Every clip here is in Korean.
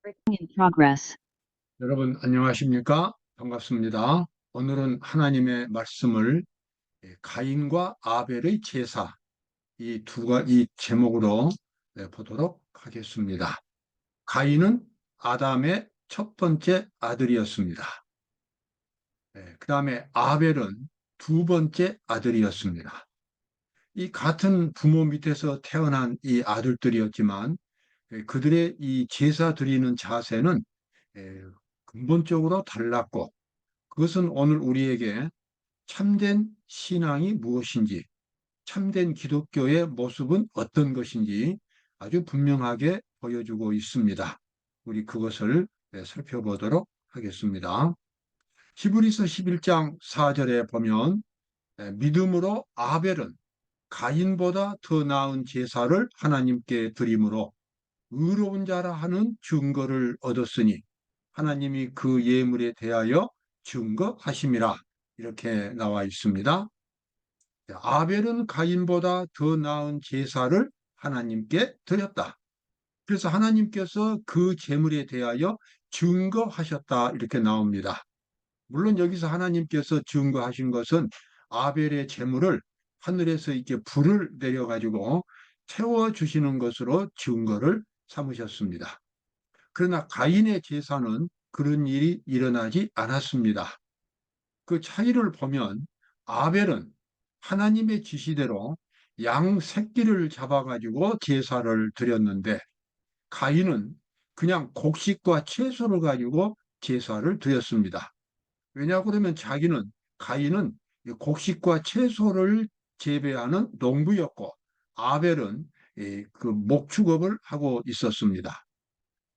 In progress. 여러분 안녕하십니까? 반갑습니다. 오늘은 하나님의 말씀을 가인과 아벨의 제사 이 제목으로 보도록 하겠습니다. 가인은 아담의 첫 번째 아들이었습니다. 그 다음에 아벨은 두 번째 아들이었습니다. 이 같은 부모 밑에서 태어난 이 아들들이었지만 그들의 이 제사 드리는 자세는 에, 근본적으로 달랐고, 그것은 오늘 우리에게 참된 신앙이 무엇인지, 참된 기독교의 모습은 어떤 것인지 아주 분명하게 보여주고 있습니다. 우리 그것을 살펴보도록 하겠습니다. 히브리서 11장 4절에 보면 믿음으로 아벨은 가인보다 더 나은 제사를 하나님께 드림으로 의로운 자라 하는 증거를 얻었으니 하나님이 그 예물에 대하여 증거하심이라, 이렇게 나와 있습니다. 아벨은 가인보다 더 나은 제사를 하나님께 드렸다. 그래서 하나님께서 그 제물에 대하여 증거하셨다, 이렇게 나옵니다. 물론 여기서 하나님께서 증거하신 것은 아벨의 제물을 하늘에서 이렇게 불을 내려가지고 태워주시는 것으로 증거를 삼으셨습니다. 그러나 가인의 제사는 그런 일이 일어나지 않았습니다. 그 차이를 보면 아벨은 하나님의 지시대로 양 새끼를 잡아가지고 제사를 드렸는데, 가인은 그냥 곡식과 채소를 가지고 제사를 드렸습니다. 왜냐 그러면 가인은 곡식과 채소를 재배하는 농부였고, 아벨은 그 목축업을 하고 있었습니다.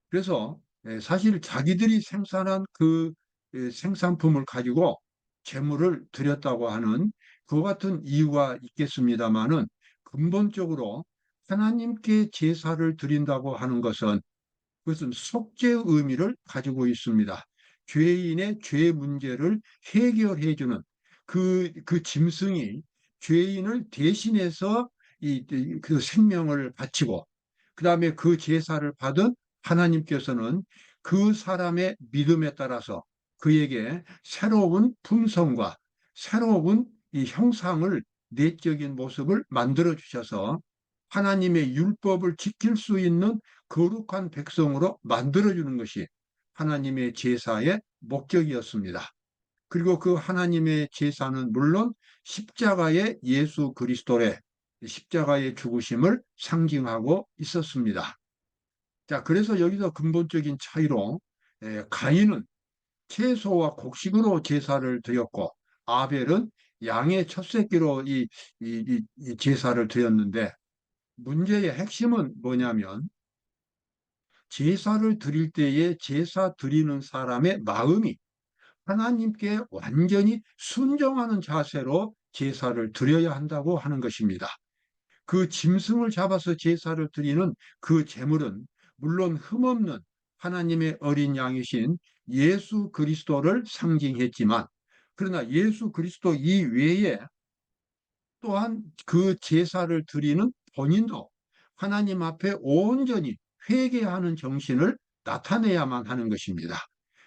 그래서 사실 자기들이 생산한 그 생산품을 가지고 제물을 드렸다고 하는 그 같은 이유가 있겠습니다마는, 근본적으로 하나님께 제사를 드린다고 하는 것은 그것은 속죄의 의미를 가지고 있습니다. 죄인의 죄 문제를 해결해주는 그 짐승이 죄인을 대신해서 그 생명을 바치고, 그 다음에 그 제사를 받은 하나님께서는 그 사람의 믿음에 따라서 그에게 새로운 품성과 새로운 이 형상을, 내적인 모습을 만들어 주셔서 하나님의 율법을 지킬 수 있는 거룩한 백성으로 만들어주는 것이 하나님의 제사의 목적이었습니다. 그리고 그 하나님의 제사는 물론 십자가의 예수 그리스도의 십자가의 죽으심을 상징하고 있었습니다. 자, 그래서 여기서 근본적인 차이로 가인은 채소와 곡식으로 제사를 드렸고, 아벨은 양의 첫 새끼로 이 제사를 드렸는데, 문제의 핵심은 뭐냐면 제사를 드릴 때에 제사 드리는 사람의 마음이 하나님께 완전히 순종하는 자세로 제사를 드려야 한다고 하는 것입니다. 그 짐승을 잡아서 제사를 드리는 그 제물은 물론 흠없는 하나님의 어린 양이신 예수 그리스도를 상징했지만, 그러나 예수 그리스도 이외에 또한 그 제사를 드리는 본인도 하나님 앞에 온전히 회개하는 정신을 나타내야만 하는 것입니다.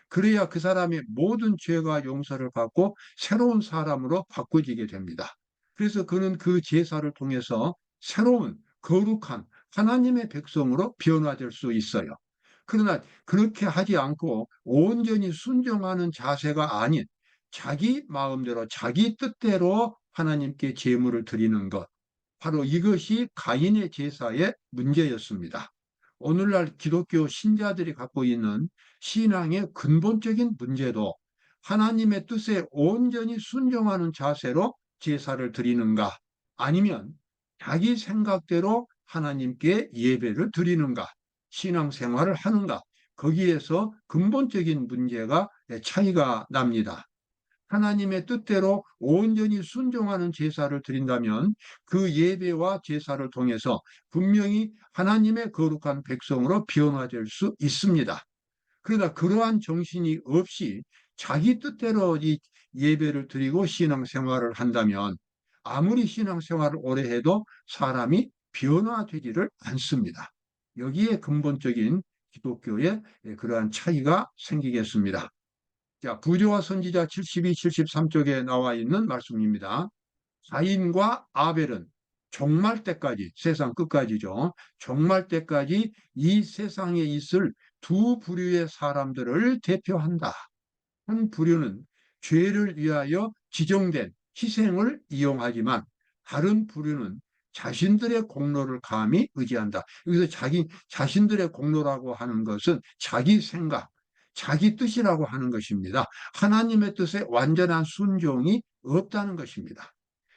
그래야 그 사람의 모든 죄가 용서를 받고 새로운 사람으로 바꿔지게 됩니다. 그래서 그는 그 제사를 통해서 새로운 거룩한 하나님의 백성으로 변화될 수 있어요. 그러나 그렇게 하지 않고 온전히 순종하는 자세가 아닌 자기 마음대로 자기 뜻대로 하나님께 제물을 드리는 것, 바로 이것이 가인의 제사의 문제였습니다. 오늘날 기독교 신자들이 갖고 있는 신앙의 근본적인 문제도 하나님의 뜻에 온전히 순종하는 자세로 제사를 드리는가, 아니면 자기 생각대로 하나님께 예배를 드리는가, 신앙생활을 하는가, 거기에서 근본적인 문제가 차이가 납니다. 하나님의 뜻대로 온전히 순종하는 제사를 드린다면 그 예배와 제사를 통해서 분명히 하나님의 거룩한 백성으로 변화될 수 있습니다. 그러나 그러한 정신이 없이 자기 뜻대로 이 예배를 드리고 신앙생활을 한다면 아무리 신앙생활을 오래 해도 사람이 변화되지를 않습니다. 여기에 근본적인 기독교에 그러한 차이가 생기겠습니다. 자, 부조와 선지자 72, 73쪽에 나와 있는 말씀입니다. 가인과 아벨은 종말 때까지, 세상 끝까지죠. 종말 때까지 이 세상에 있을 두 부류의 사람들을 대표한다. 한 부류는 죄를 위하여 지정된 희생을 이용하지만 다른 부류는 자신들의 공로를 감히 의지한다. 여기서 자신들의 공로라고 하는 것은 자기 생각, 자기 뜻이라고 하는 것입니다. 하나님의 뜻에 완전한 순종이 없다는 것입니다.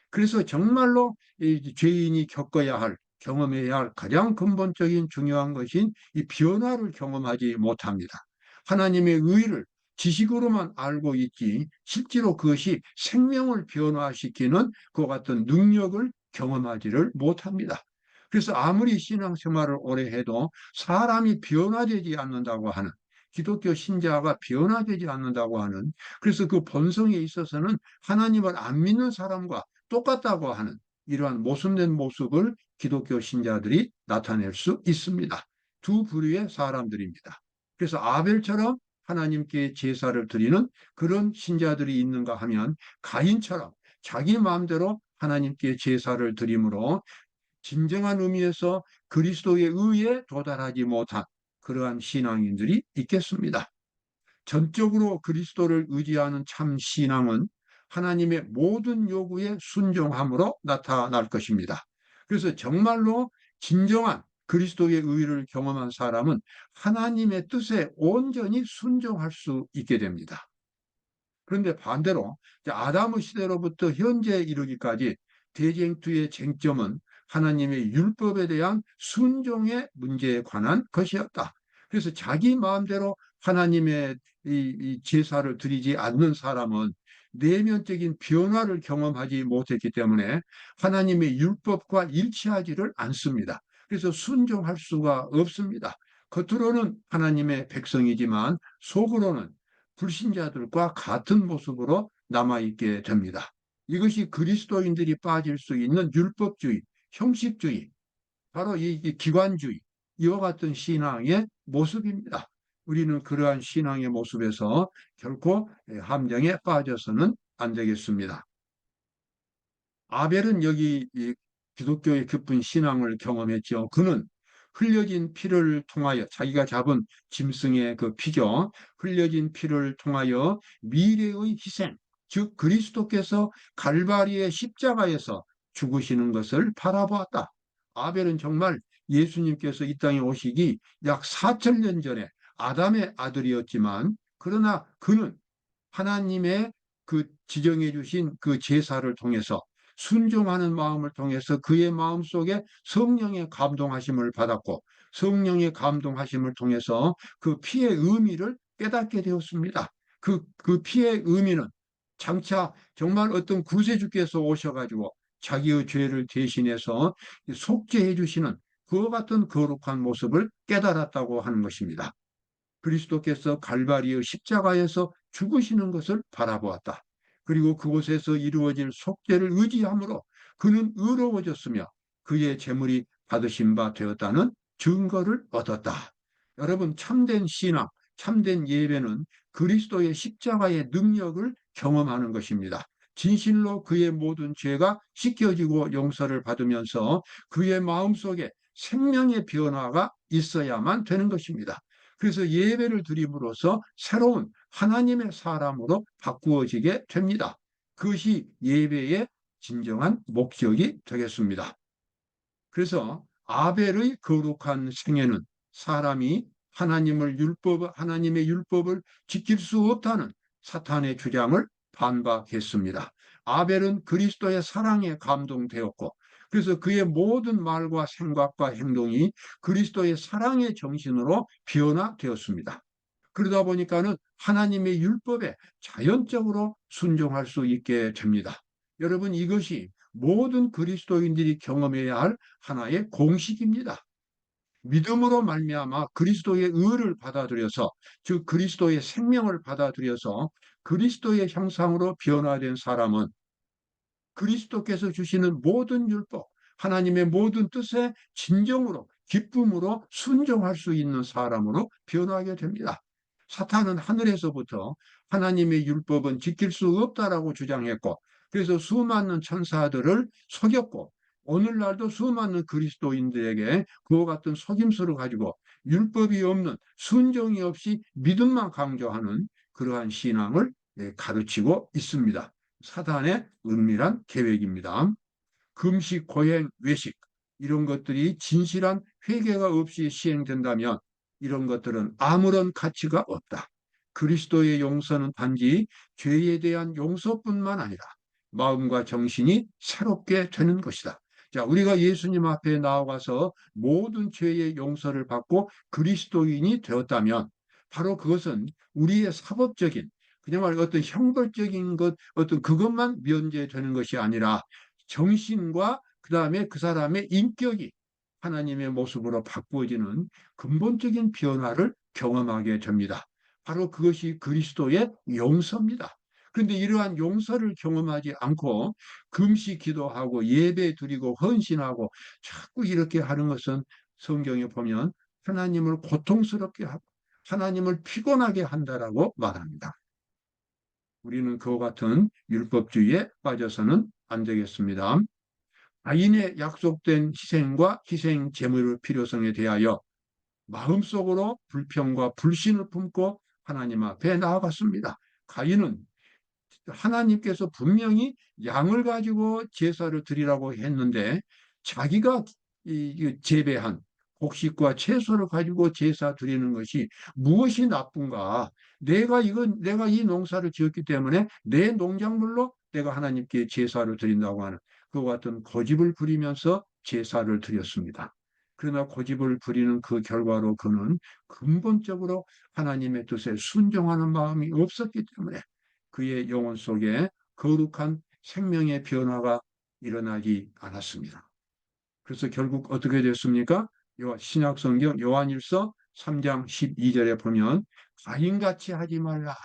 그래서 정말로 이 죄인이 겪어야 할, 경험해야 할 가장 근본적인 중요한 것인 이 변화를 경험하지 못합니다. 하나님의 의를 지식으로만 알고 있지 실제로 그것이 생명을 변화시키는 그와 같은 능력을 경험하지를 못합니다. 그래서 아무리 신앙생활을 오래 해도 사람이 변화되지 않는다고 하는, 기독교 신자가 변화되지 않는다고 하는, 그래서 그 본성에 있어서는 하나님을 안 믿는 사람과 똑같다고 하는 이러한 모순된 모습을 기독교 신자들이 나타낼 수 있습니다. 두 부류의 사람들입니다. 그래서 아벨처럼 하나님께 제사를 드리는 그런 신자들이 있는가 하면, 가인처럼 자기 마음대로 하나님께 제사를 드림으로 진정한 의미에서 그리스도의 의에 도달하지 못한 그러한 신앙인들이 있겠습니다. 전적으로 그리스도를 의지하는 참 신앙은 하나님의 모든 요구에 순종함으로 나타날 것입니다. 그래서 정말로 진정한 그리스도의 의를 경험한 사람은 하나님의 뜻에 온전히 순종할 수 있게 됩니다. 그런데 반대로 아담의 시대로부터 현재에 이르기까지 대쟁투의 쟁점은 하나님의 율법에 대한 순종의 문제에 관한 것이었다. 그래서 자기 마음대로 하나님의 이 제사를 드리지 않는 사람은 내면적인 변화를 경험하지 못했기 때문에 하나님의 율법과 일치하지를 않습니다. 그래서 순종할 수가 없습니다. 겉으로는 하나님의 백성이지만 속으로는 불신자들과 같은 모습으로 남아있게 됩니다. 이것이 그리스도인들이 빠질 수 있는 율법주의, 형식주의, 바로 이 기관주의, 이와 같은 신앙의 모습입니다. 우리는 그러한 신앙의 모습에서 결코 함정에 빠져서는 안 되겠습니다. 아벨은 여기 기독교의 깊은 신앙을 경험했죠. 그는 흘려진 피를 통하여, 자기가 잡은 짐승의 그 피죠. 흘려진 피를 통하여 미래의 희생, 즉 그리스도께서 갈바리의 십자가에서 죽으시는 것을 바라보았다. 아벨은 정말 예수님께서 이 땅에 오시기 약 4천년 전에 아담의 아들이었지만, 그러나 그는 하나님의 그 지정해 주신 그 제사를 통해서, 순종하는 마음을 통해서 그의 마음속에 성령의 감동하심을 받았고, 성령의 감동하심을 통해서 그 피의 의미를 깨닫게 되었습니다. 그 피의 의미는 장차 정말 어떤 구세주께서 오셔가지고 자기의 죄를 대신해서 속죄해 주시는 그와 같은 거룩한 모습을 깨달았다고 하는 것입니다. 그리스도께서 갈바리의 십자가에서 죽으시는 것을 바라보았다. 그리고 그곳에서 이루어질 속죄를 의지함으로 그는 의로워졌으며 그의 재물이 받으신 바 되었다는 증거를 얻었다. 여러분, 참된 신앙, 참된 예배는 그리스도의 십자가의 능력을 경험하는 것입니다. 진실로 그의 모든 죄가 씻겨지고 용서를 받으면서 그의 마음속에 생명의 변화가 있어야만 되는 것입니다. 그래서 예배를 드림으로써 새로운 하나님의 사람으로 바꾸어지게 됩니다. 그것이 예배의 진정한 목적이 되겠습니다. 그래서 아벨의 거룩한 생애는 사람이 하나님의 율법을 지킬 수 없다는 사탄의 주장을 반박했습니다. 아벨은 그리스도의 사랑에 감동되었고, 그래서 그의 모든 말과 생각과 행동이 그리스도의 사랑의 정신으로 변화되었습니다. 그러다 보니까는 하나님의 율법에 자연적으로 순종할 수 있게 됩니다. 여러분, 이것이 모든 그리스도인들이 경험해야 할 하나의 공식입니다. 믿음으로 말미암아 그리스도의 의를 받아들여서, 즉 그리스도의 생명을 받아들여서 그리스도의 형상으로 변화된 사람은 그리스도께서 주시는 모든 율법, 하나님의 모든 뜻에 진정으로 기쁨으로 순종할 수 있는 사람으로 변하게 됩니다. 사탄은 하늘에서부터 하나님의 율법은 지킬 수 없다라고 주장했고, 그래서 수많은 천사들을 속였고, 오늘날도 수많은 그리스도인들에게 그와 같은 속임수를 가지고 율법이 없는, 순종이 없이 믿음만 강조하는 그러한 신앙을 가르치고 있습니다. 사단의 은밀한 계획입니다. 금식, 고행, 외식 이런 것들이 진실한 회개가 없이 시행된다면 이런 것들은 아무런 가치가 없다. 그리스도의 용서는 단지 죄에 대한 용서뿐만 아니라 마음과 정신이 새롭게 되는 것이다. 자, 우리가 예수님 앞에 나아가서 모든 죄의 용서를 받고 그리스도인이 되었다면 바로 그것은 우리의 사법적인, 그냥 말 어떤 형벌적인 것, 어떤 그것만 면제되는 것이 아니라 정신과 그다음에 그 사람의 인격이 하나님의 모습으로 바꾸어지는 근본적인 변화를 경험하게 됩니다. 바로 그것이 그리스도의 용서입니다. 그런데 이러한 용서를 경험하지 않고 금식 기도하고 예배 드리고 헌신하고 자꾸 이렇게 하는 것은 성경에 보면 하나님을 고통스럽게 하고 하나님을 피곤하게 한다라고 말합니다. 우리는 그와 같은 율법주의에 빠져서는 안 되겠습니다. 가인의 약속된 희생과 희생 제물의 필요성에 대하여 마음속으로 불평과 불신을 품고 하나님 앞에 나아갔습니다. 가인은 하나님께서 분명히 양을 가지고 제사를 드리라고 했는데 자기가 재배한 곡식과 채소를 가지고 제사 드리는 것이 무엇이 나쁜가? 내가 이 농사를 지었기 때문에 내 농작물로 내가 하나님께 제사를 드린다고 하는 그와 같은 고집을 부리면서 제사를 드렸습니다. 그러나 고집을 부리는 그 결과로 그는 근본적으로 하나님의 뜻에 순종하는 마음이 없었기 때문에 그의 영혼 속에 거룩한 생명의 변화가 일어나지 않았습니다. 그래서 결국 어떻게 됐습니까? 신약 성경 요한일서 3장 12절에 보면 가인같이 하지 말라.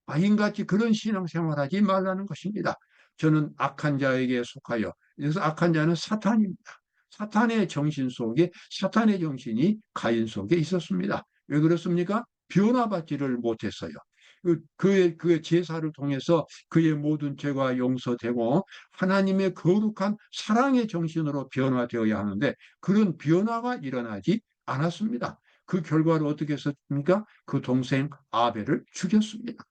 가인같이 그런 신앙생활하지 말라는 것입니다. 저는 악한 자에게 속하여, 그래서 악한 자는 사탄입니다. 사탄의 정신 속에 사탄의 정신이 가인 속에 있었습니다. 왜 그렇습니까? 변화받지를 못했어요. 그의 제사를 통해서 그의 모든 죄가 용서되고 하나님의 거룩한 사랑의 정신으로 변화되어야 하는데 그런 변화가 일어나지 않았습니다. 그 결과로 어떻게 했습니까? 그 동생 아벨을 죽였습니다.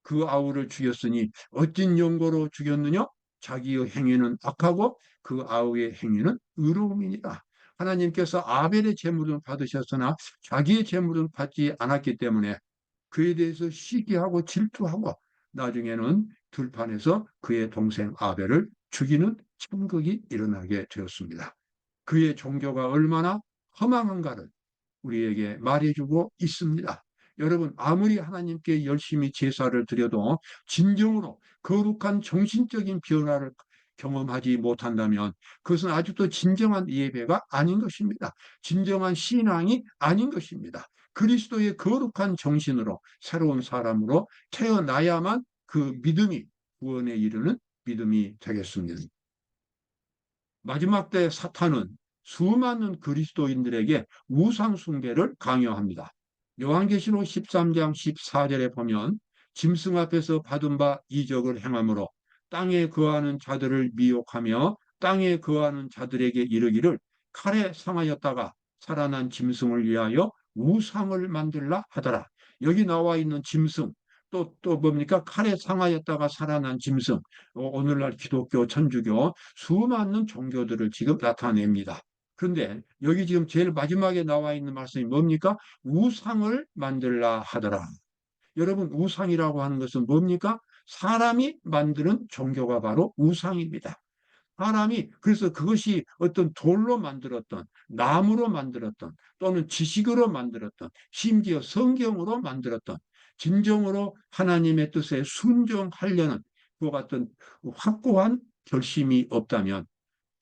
그 아우를 죽였으니 어찐 용거로 죽였느냐? 자기의 행위는 악하고 그 아우의 행위는 의로움이니라. 하나님께서 아벨의 제물은 받으셨으나 자기의 제물은 받지 않았기 때문에 그에 대해서 시기하고 질투하고 나중에는 들판에서 그의 동생 아벨을 죽이는 참극이 일어나게 되었습니다. 그의 종교가 얼마나 허망한가를 우리에게 말해주고 있습니다. 여러분, 아무리 하나님께 열심히 제사를 드려도 진정으로 거룩한 정신적인 변화를 경험하지 못한다면 그것은 아직도 진정한 예배가 아닌 것입니다. 진정한 신앙이 아닌 것입니다. 그리스도의 거룩한 정신으로 새로운 사람으로 태어나야만 그 믿음이 구원에 이르는 믿음이 되겠습니다. 마지막 때 사탄은 수많은 그리스도인들에게 우상 숭배를 강요합니다. 요한계시록 13장 14절에 보면 짐승 앞에서 받은 바 이적을 행함으로 땅에 거하는 자들을 미혹하며 땅에 거하는 자들에게 이르기를 칼에 상하였다가 살아난 짐승을 위하여 우상을 만들라 하더라. 여기 나와 있는 짐승, 또 뭡니까? 칼에 상하였다가 살아난 짐승. 오늘날 기독교, 천주교 수많은 종교들을 지금 나타냅니다. 그런데 여기 지금 제일 마지막에 나와 있는 말씀이 뭡니까? 우상을 만들라 하더라. 여러분, 우상이라고 하는 것은 뭡니까? 사람이 만드는 종교가 바로 우상입니다. 사람이 그래서 그것이 어떤 돌로 만들었던 나무로 만들었던 또는 지식으로 만들었던 심지어 성경으로 만들었던 진정으로 하나님의 뜻에 순종하려는 그와 같은 확고한 결심이 없다면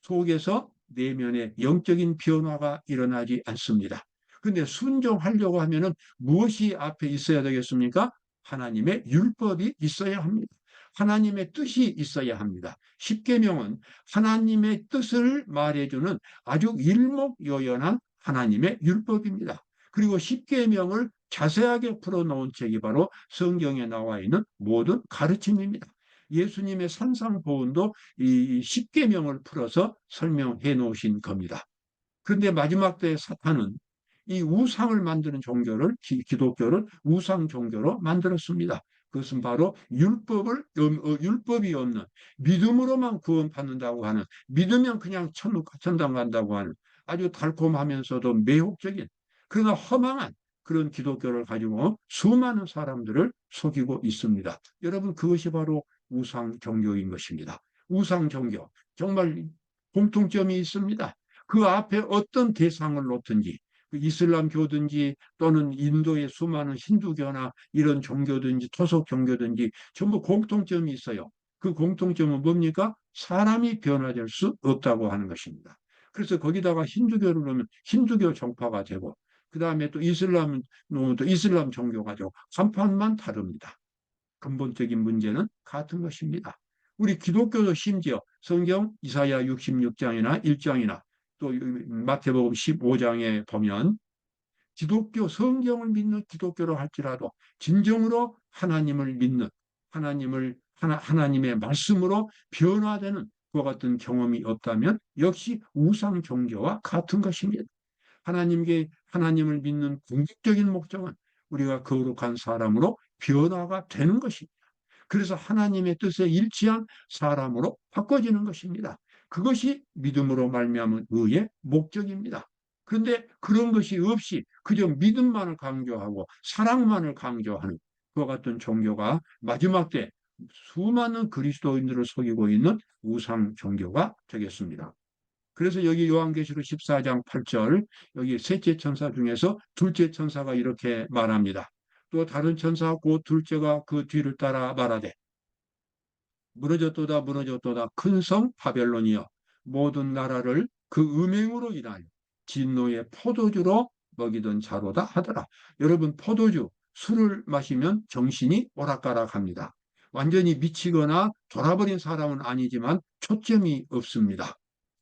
속에서 내면의 영적인 변화가 일어나지 않습니다. 그런데 순종하려고 하면은 무엇이 앞에 있어야 되겠습니까? 하나님의 율법이 있어야 합니다. 하나님의 뜻이 있어야 합니다. 십계명은 하나님의 뜻을 말해주는 아주 일목요연한 하나님의 율법입니다. 그리고 십계명을 자세하게 풀어놓은 책이 바로 성경에 나와 있는 모든 가르침입니다. 예수님의 산상보훈도 이 십계명을 풀어서 설명해 놓으신 겁니다. 그런데 마지막 때에 사탄은 이 우상을 만드는 종교를, 기독교를 우상 종교로 만들었습니다. 그것은 바로 율법이 없는, 믿음으로만 구원받는다고 하는, 믿으면 그냥 천당 간다고 하는 아주 달콤하면서도 매혹적인, 그러나 허망한 그런 기독교를 가지고 수많은 사람들을 속이고 있습니다. 여러분, 그것이 바로 우상 종교인 것입니다. 우상 종교, 정말 공통점이 있습니다. 그 앞에 어떤 대상을 놓든지, 이슬람교든지 또는 인도의 수많은 힌두교나 이런 종교든지 토속 종교든지 전부 공통점이 있어요. 그 공통점은 뭡니까? 사람이 변화될 수 없다고 하는 것입니다. 그래서 거기다가 힌두교를 넣으면 힌두교 종파가 되고, 그 다음에 또 이슬람은 또 이슬람 종교가 되고, 간판만 다릅니다. 근본적인 문제는 같은 것입니다. 우리 기독교도 심지어 성경 이사야 66장이나 1장이나 또 마태복음 15장에 보면 기독교 성경을 믿는 기독교로 할지라도 진정으로 하나님을 믿는 하나님의 말씀으로 변화되는 그와 같은 경험이 없다면 역시 우상 종교와 같은 것입니다. 하나님을 믿는 궁극적인 목적은 우리가 거룩한 사람으로 변화가 되는 것입니다. 그래서 하나님의 뜻에 일치한 사람으로 바꿔지는 것입니다. 그것이 믿음으로 말미암은 의의 목적입니다. 그런데 그런 것이 없이 그저 믿음만을 강조하고 사랑만을 강조하는 그와 같은 종교가 마지막 때 수많은 그리스도인들을 속이고 있는 우상 종교가 되겠습니다. 그래서 여기 요한계시록 14장 8절 여기 셋째 천사 중에서 둘째 천사가 이렇게 말합니다. 또 다른 천사 곧 둘째가 그 뒤를 따라 말하되 무너졌도다 무너졌도다 큰 성 바벨론이여 모든 나라를 그 음행으로 인하여 진노의 포도주로 먹이던 자로다 하더라. 여러분, 포도주 술을 마시면 정신이 오락가락합니다. 완전히 미치거나 돌아버린 사람은 아니지만 초점이 없습니다.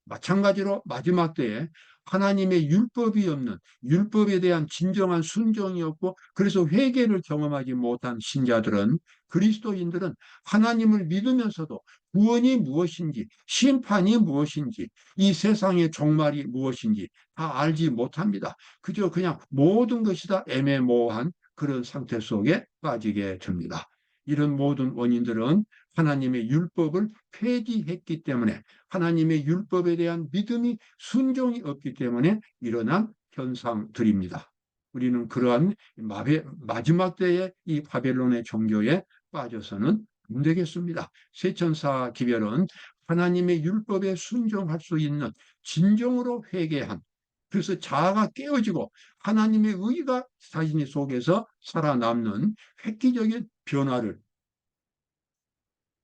마찬가지로 마지막 때에 하나님의 율법이 없는, 율법에 대한 진정한 순종이 없고 그래서 회개를 경험하지 못한 신자들은, 그리스도인들은 하나님을 믿으면서도 구원이 무엇인지, 심판이 무엇인지, 이 세상의 종말이 무엇인지 다 알지 못합니다. 그저 그냥 모든 것이 다 애매모호한 그런 상태 속에 빠지게 됩니다. 이런 모든 원인들은 하나님의 율법을 폐기했기 때문에, 하나님의 율법에 대한 믿음이, 순종이 없기 때문에 일어난 현상들입니다. 우리는 그러한 마지막 때의 이 바벨론의 종교에 빠져서는 안 되겠습니다. 세천사 기별은 하나님의 율법에 순종할 수 있는 진정으로 회개한, 그래서 자아가 깨어지고 하나님의 의가 자신 속에서 살아남는 획기적인 변화를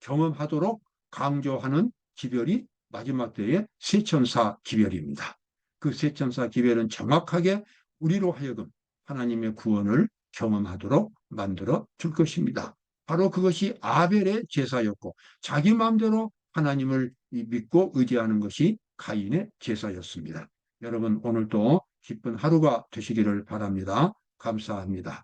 경험하도록 강조하는 기별이 마지막 때의 세천사 기별입니다. 그 세천사 기별은 정확하게 우리로 하여금 하나님의 구원을 경험하도록 만들어 줄 것입니다. 바로 그것이 아벨의 제사였고, 자기 마음대로 하나님을 믿고 의지하는 것이 가인의 제사였습니다. 여러분, 오늘도 기쁜 하루가 되시기를 바랍니다. 감사합니다.